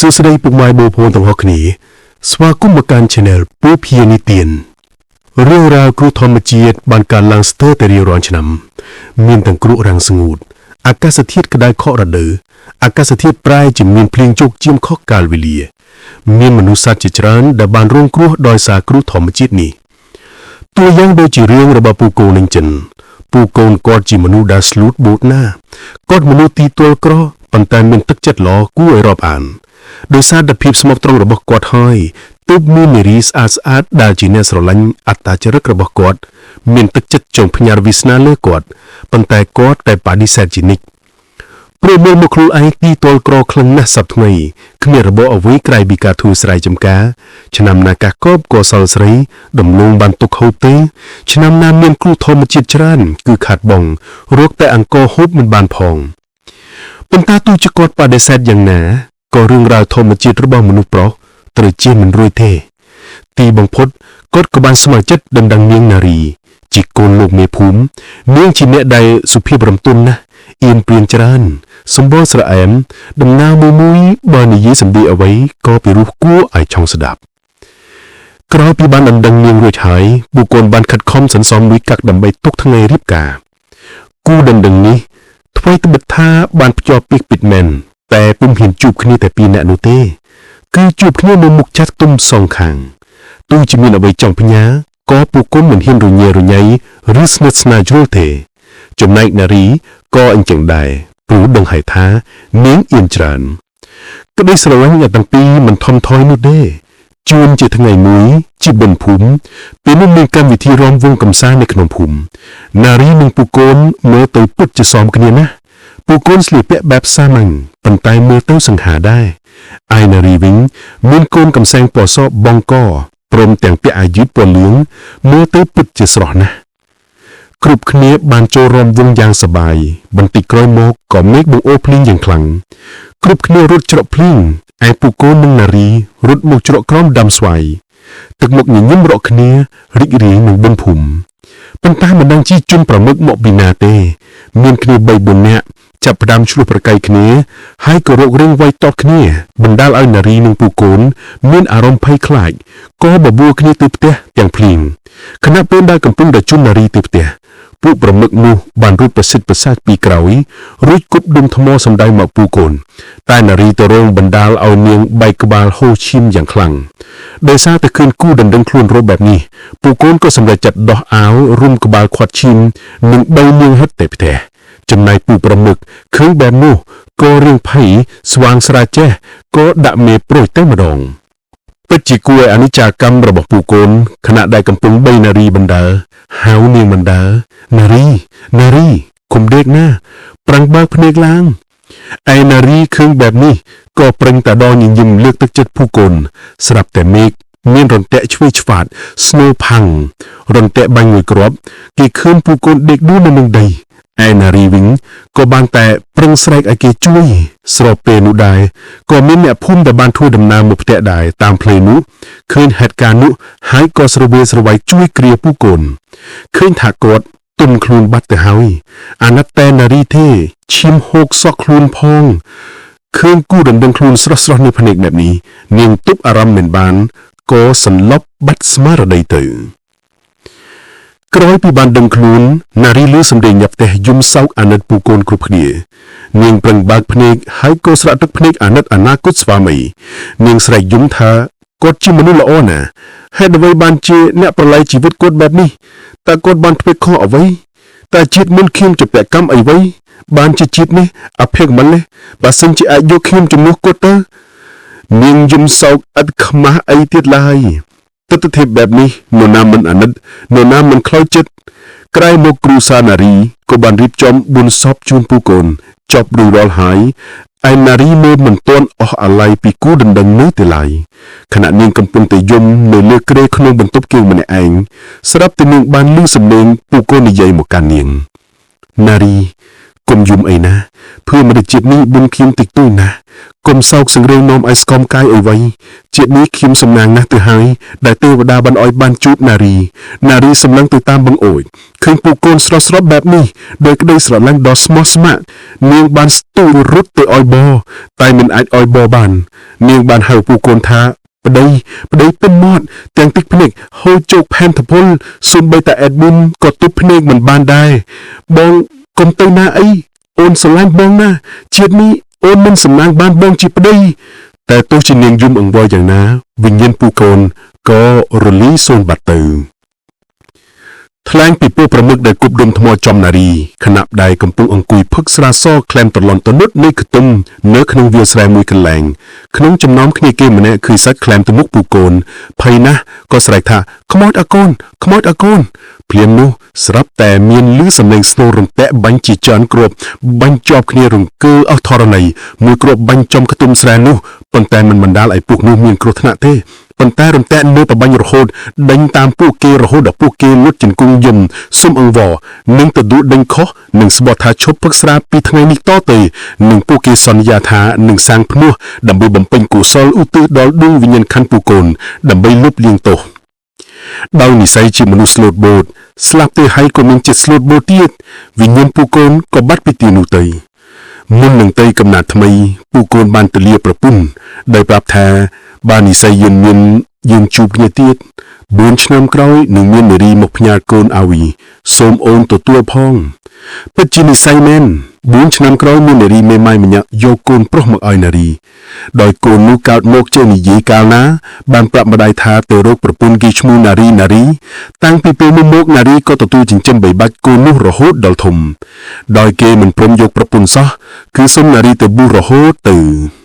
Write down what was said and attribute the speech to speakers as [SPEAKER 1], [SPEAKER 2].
[SPEAKER 1] សួស្តីពុកម៉ែបងប្អូនទាំងអស់គ្នាស្វាគមន៍មកកាន់ Channel ពូភានីទៀនរឿងរ៉ាវគ្រោះធម្មជាតិបានកើតឡើងស្ទើរតែរៀងរាល់ឆ្នាំមានទាំងគ្រោះរាំងស្ងួតអាកាសធាតុក្តៅខករដូវអាកាសធាតុប្រែជាមានភ្លៀងជោគជាមខុសកាលវេលាមានមនុស្សសត្វជាច្រើនដែលបានរងគ្រោះដោយសារគ្រោះធម្មជាតិនេះតួយ៉ាងដូចជារឿងរបស់ពូកូននឹងចិនពូកូនគាត់ជាមនុស្សដែលស្លូតបូតណាគាត់មនុស្សទីទល់ក្រប៉ុន្តែមានទឹកចិត្តល្អគួរឲ្យរាប់អានដោយសារតែភាពស្មោះត្រង់របស់គាត់ហើយទើបមាននារីស្អាតដែលជាអ្នកស្រឡាញ់អត្តចរិតរបស់គាត់មានទឹកចិត្តចង់ផ្ញើវាសនាលើគាត់ប៉ុន្តែគាត់តែបដិសេធជានិច្ចព្រោះមើលមកខ្លួនឯងទីទល់ក្រខ្លាំងណាស់សប្តាហ៍ថ្ងៃគ្មានរបបអ្វីក្រៅពីការធ្វើស្រែចម្ការឆ្នាំណាកាកបក៏សល់ស្រីដំឡូងបានទុកហូបទេឆ្នាំណាមានគ្រោះធម្មជាតិច្រើនគឺខាត់បងរកតែអង្គហូបមិនបានផងប៉ុន្តែទោះជាគាត់បដិសេធយ៉ាងណាក៏រឿងរ៉ាវធម្មជាតិរបស់មនុស្សប្រុសត្រូវជៀសមិនរួចទេទីបំផុតគាត់ក៏បានស្ម័គ្រចិត្តដណ្ដឹងនាងនារីជាកូនលោកមេភូមិនាងជាអ្នកដែលសុភាពរំទន់ណាស់អៀនព្រៀនច្រើនសម្បូរស្រអែមដំណើរមួយបើនិយាយសម្ដីអ្វីក៏ពិរោះគួរឲ្យចង់ស្ដាប់ក្រោយពីបានដណ្ដឹងនាងរួចហើយបុគ្គលបានខិតខំសន្សំលុយកាក់ដើម្បីទុកថ្ងៃរៀបការគូដណ្ដឹងនេះថ្មីត្បិតថាបានភ្ជាប់ពីពិតមែនតែពុំហ៊ានជួបគ្នាតែពីរនាក់នោះទេគឺជួបគ្នានៅមុខចាត់ទុំសងខាងទោះជាមានអ្វីចង់ផ្ញើក៏ពួកគុណមិនហ៊ានរញ៉េរញ៉ៃឬស្និទ្ធស្នាលជ្រុលទេចំណែកនារីក៏អញ្ចឹងដែរព្រោះដឹងហើយថានាងអៀនច្រើនក្តីស្រឡាញ់ទាំងពីរមិនថមថយនោះទេជួនជាថ្ងៃមួយជាបុណ្យភូមិពេលនោះមានកម្មវិធីរាំវង់កម្សាន្តនៅក្នុងភូមិនារីនិងពួកកូនមើលទៅពិតជាសមគ្នាណាស់ពួកកូនស្លៀកពាក់បែបសាមញ្ញប៉ុន្តែមើលទៅសង្ហាដែរឯនារីវិញមានកូនកំសែងពណ៌សបងកព្រមទាំងពាក់អាវយឺតពណ៌លឿងមើលទៅពិតជាស្រស់ណាស់គ្រប់គ្នាបានចូលរួមវង់យ៉ាងសប្បាយបន្តិចក្រោយមកក៏មេឃបង្អួរភ្លៀងយ៉ាងខ្លាំងគ្រប់គ្នារត់ច្រកភ្លៀងឯពួកកូននិងនារីរត់មកច្រកក្រោមដើមស្វាយទឹកមុខញញឹមរកគ្នារីករាយនឹងបុណ្យភូមិប៉ុន្តែមិនដឹងជាជនប្រមឹកមកពីណាទេមានគ្នា3-4នាក់ចាប់ផ្ដើមឆ្លោះប្រកែកគ្នាហើយក៏រករឿងវាយតប់គ្នាបណ្ដាលឲ្យនារីនិងពូកូនមានអារម្មណ៍ភ័យខ្លាចក៏បបួលគ្នាទៅផ្ទះទាំងភ្លៀងខណៈពេលដែលកំពុងតែជន់នារីទៅផ្ទះពួកប្រមឹកនោះបានរត់ប្រសិទ្ធប្រសាទពីក្រោយរួចគប់ដុំថ្មសម្ដៅមកពូកូនតែនារីទៅរងបណ្ដាលឲ្យនាងបែកក្បាលហូរឈាមយ៉ាងខ្លាំងដោយសារតែឃើញគូដណ្ដឹងខ្លួនរត់បែបនេះពូកូនក៏សម្រេចចិត្តដោះអាវរុំក្បាលខាត់ឈាមនិងបីនាងហិតទៅផ្ទះចំណែកពូប្រមឹកឃើញបែបនោះក៏រៀងភ័យស្វាងស្រាចេះក៏ដាក់មេប្រូចទៅម្ដងពិតជាគួរឲ្យអនិច្ចាកម្មរបស់ពូកូនខណៈដែលកំពុងបីនារីបណ្ដើរហៅនាងបណ្ដើរនារីគុំដេកណាប្រឹងបើកភ្នែកឡើងឯនារីឃើញបែបនេះក៏ប្រឹងតែដងញញឹមលើកទឹកចិត្តពូកូនស្រាប់តែមេឃមានរន្ទះឆ្វេងឆ្វាតស្នូផាំងរន្ទះបាញ់មួយគ្រាប់គេឃើញពូកូនដេកដួលនៅនឹងដីឯនារីវិញក៏បានតែប្រឹងស្រែកឲ្យគេជួយស្របពេលនោះដែរក៏មានអ្នកភូមិដែលបានធ្វើដំណើរមកផ្ទះដែរតាមផ្លូវនោះឃើញហេតុការណ៍នោះហើយក៏ស្រវាស្រវាយជួយគ្រាពូកូនឃើញថាគាត់ទុំខ្លួនបាត់ទៅហើយអាណិតតែនារីទេឈាមហូកសក់ខ្លួនផងឃើញគូដណ្ដឹងខ្លួនស្រស់ៗនៅភ្នែកបែបនេះនាងទប់អារម្មណ៍មិនបានក៏សន្លប់បាត់ស្មារតីទៅក្រោយពីបានដឹងខ្លួននារីលឺសម្លេងញាប់ផ្ទះយំសោកអាណិតពូកូនគ្រប់គ្នានាងប្រឹងបើកភ្នែកហើយក៏ស្រក់ទឹកភ្នែកអាណិតអនាគតស្វាមីនាងស្រែកយំថាគាត់ជាមនុស្សល្អណាស់ហេតុអ្វីបានជាអ្នកប្រឡ័យជីវិតគាត់បែបនេះតើគាត់បានធ្វើខុសអ្វីតើជាតិមុនខ្ញុំជាពាក់កម្មអីវិញបានជាជាតិនេះអភ័យមិនទេបើសិនជាអាចយកខ្ញុំជំនួសគាត់ទៅនាងយំសោកឥតខ្មាស់អីទៀតឡើយទិដ្ឋភាពបែបនេះនរណាមិនអាណិតនរណាមិនខ្លោចចិត្តក្រែងមកគ្រូសានារីក៏បានរៀបចំបុណ្យសពជូនពូកូនចប់រួចរាល់ហើយឯនារីមើលមិនទាន់អស់អាល័យពីគូដណ្ដឹងនៅទេឡើយខណៈនាងកំពុងតែយំនៅលើគ្រែក្នុងបន្ទប់គេងម្នាក់ឯងស្រាប់តែនាងបានឮសំឡេងពូកូននិយាយមកកាន់នាងនារីគុំយំអីណាភឿមនុស្សជាតិនេះបុណ្យខ្ញុំតិចតួចណាស់គុំសោកសង្រេងនាំឲ្យស្គមកាយអីវៃ ជាតិនេះខ្ញុំសំណាងណាស់ទៅហើយដែលទេវតាបានឲ្យបានជួបនារីសម្លឹងទៅតាមបង្អួចឃើញពូកូនស្រស់បែបនេះដោយក្តីស្រឡាញ់ដ៏ស្មោះស្ម័គ្រនាងបានស្ទុយរត់ទៅឲ្យបតែមិនអាចឲ្យបបាននាងបានហៅពូកូនថាប្តីពេញមាត់ទាំងទឹកភ្នែកហូរជោគផែនធពលសូម្បីតែអេដមុនក៏ទប់ភ្នែកមិនបានដែរបងកុំទៅណាអីអូនស្រឡាញ់បងណាជាតិនេះអូនមិនសំណាងបានបងជាប្តីតែទោះជានាងយំអង្វរយ៉ាងណាវិញ្ញាណពូកូនក៏រលីសូន្យបាត់ទៅថ្លែងពីពួកប្រមឹកដែលគប់ដុំថ្មចំនារីខណៈដែលកំពុងអង្គុយផឹកស្រាសក្លែមត្រឡន់ទៅនុតនៃខ្ទឹមនៅក្នុងវាលស្រែមួយកន្លែងក្នុងចំណោមគ្នាគេម្នាក់ឃើញសាច់ក្លែមទៅមុខពូកូនភ័យណាស់ក៏ស្រែកថាខ្មោចអកូនភ្លាមនោះស្រាប់តែមានឮសំឡេងស្នូររំពាក់បាញ់ជាច្រើនគ្រាប់បាញ់ជាប់គ្នារង្គើអស់ធរណីមួយគ្រាប់បាញ់ចំខ្ទឹមស្រែនោះប៉ុន្តែមិនបណ្ដាលឲ្យពួកនោះមានគ្រោះថ្នាក់ទេប៉ុន្តែរំពាក់លើបបាញ់រហូតដេញតាមពួកគេរហូតដល់ពួកគេលុតជង្គង់យំសុំអង្វរនិងទៅដួលដេញខុសនិងស្បត់ថាឈប់ព្រឹកស្រាពីថ្ងៃនេះតទៅនិងពួកគេសន្យាថានឹងសាងភ្នោះដើម្បីបំពេញកុសលឧទ្ទិសដល់ដួងវិញ្ញាណខន្ធពូកូនដើម្បីលុបលាងទោសដោយនិស្ស័យជាមនុស្សស្លូតបូតស្លាប់ទៅហើយក៏មានចិត្តស្លូតបូតទៀតវិញ្ញាណពូកូនក៏បាត់ពីទីនោះទៅមុននឹងទៅកំណត់ថ្មីពូកូនបានទៅលាប្រពន្ធដោយប្រាប់ថាបាននិស្ស័យយើងជួបគ្នាទៀត4ឆ្នាំក្រោយនឹងមាននារីមកផ្ញើកូនអាវីសូមអូនទទួលផងពិតជានិស្ស័យមែន4ឆ្នាំក្រោយមាននារីមេម៉ាយម្នាក់យកកូនប្រុសមកឲ្យនារីដោយកូននោះកើតមកជានិយាយកាលណាបានប្រាប់ម្ដាយថាទៅរកប្រពន្ធគេឈ្មោះនារីតាំងពីពេលនោះមកនារីក៏ទទួលចិញ្ចឹមបីបាច់កូននោះរហូតដល់ធំដោយគេមិនព្រមយកប្រពន្ធសោះគឺសុំនារីទៅបួសរហូតទៅ